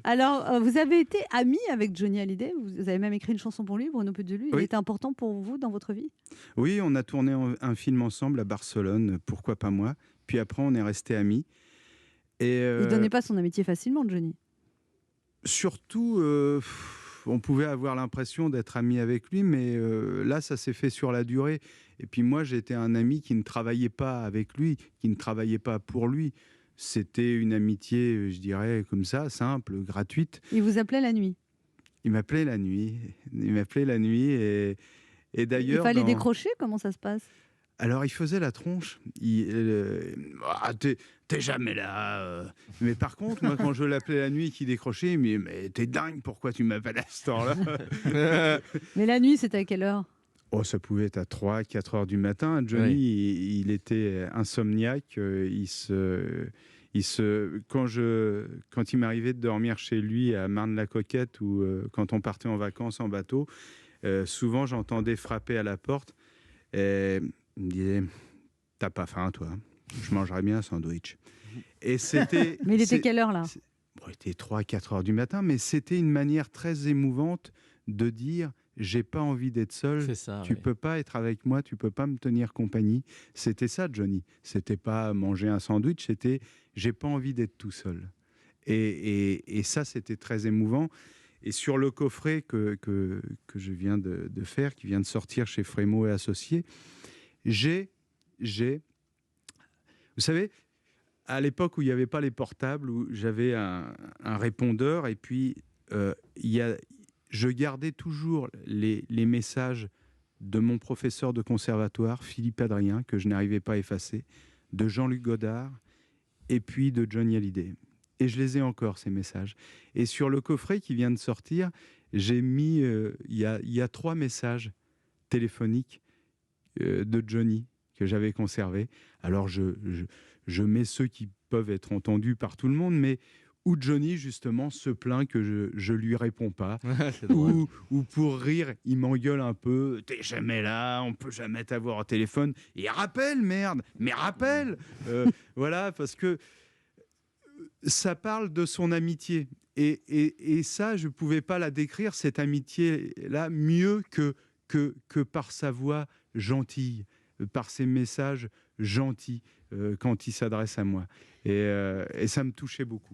Alors, vous avez été ami avec Johnny Hallyday, vous avez même écrit une chanson pour lui, Bruno Puzzoulou. Il Oui, était important pour vous dans votre vie? oui, on a tourné un film ensemble à Barcelone, pourquoi pas moi. Puis après, on est restés amis. Et Il donnait pas son amitié facilement, Johnny. surtout, on pouvait avoir l'impression d'être ami avec lui, mais là, ça s'est fait sur la durée. Et puis moi, j'étais un ami qui ne travaillait pas avec lui, qui ne travaillait pas pour lui. C'était une amitié, je dirais, comme ça, simple, gratuite. Il vous appelait la nuit. Il m'appelait la nuit. Il m'appelait la nuit. Et Il d'ailleurs, fallait décrocher? Comment ça se passe? alors, il faisait la tronche. Ah, t'es jamais là. Mais par contre, moi, quand je l'appelais la nuit, qu'il décrochait, il me dit, mais t'es dingue, pourquoi tu m'appelles à ce temps-là? Mais la nuit, c'était à quelle heure? Oh, ça pouvait être à 3, 4 heures du matin. Johnny, Oui. il était insomniaque. Quand il m'arrivait de dormir chez lui à Marne-la-Coquette ou quand on partait en vacances en bateau, souvent j'entendais frapper à la porte. Et il me disait, t'as pas faim, toi? Je mangerais bien un sandwich. Et c'était... Mais il était quelle heure là? Bon, il était 3, 4 heures du matin, mais c'était une manière très émouvante de dire, j'ai pas envie d'être seul, C'est ça, tu oui. peux pas être avec moi, tu peux pas me tenir compagnie. C'était ça, Johnny. C'était pas manger un sandwich, c'était, j'ai pas envie d'être tout seul. Et ça, c'était très émouvant. Et sur le coffret que je viens de faire, qui vient de sortir chez Frémaux et Associés, j'ai, vous savez, à l'époque où il n'y avait pas les portables, où j'avais un répondeur, et puis je gardais toujours les messages de mon professeur de conservatoire, Philippe Adrien, que je n'arrivais pas à effacer, de Jean-Luc Godard, et puis de Johnny Hallyday. Et je les ai encore, ces messages. Et sur le coffret qui vient de sortir, j'ai mis, il y a 3 messages téléphoniques de Johnny que j'avais conservés. Alors, je mets ceux qui peuvent être entendus par tout le monde, mais où Johnny, justement, se plaint que je lui réponds pas. C'est drôle. Ou pour rire, il m'engueule un peu. T'es jamais là, on peut jamais t'avoir au téléphone. Et rappelle, merde, mais rappelle. Voilà, parce que ça parle de son amitié. Et ça, je ne pouvais pas la décrire, cette amitié-là, mieux que par sa voix gentille, par ses messages gentils quand il s'adresse à moi. Et ça me touchait beaucoup.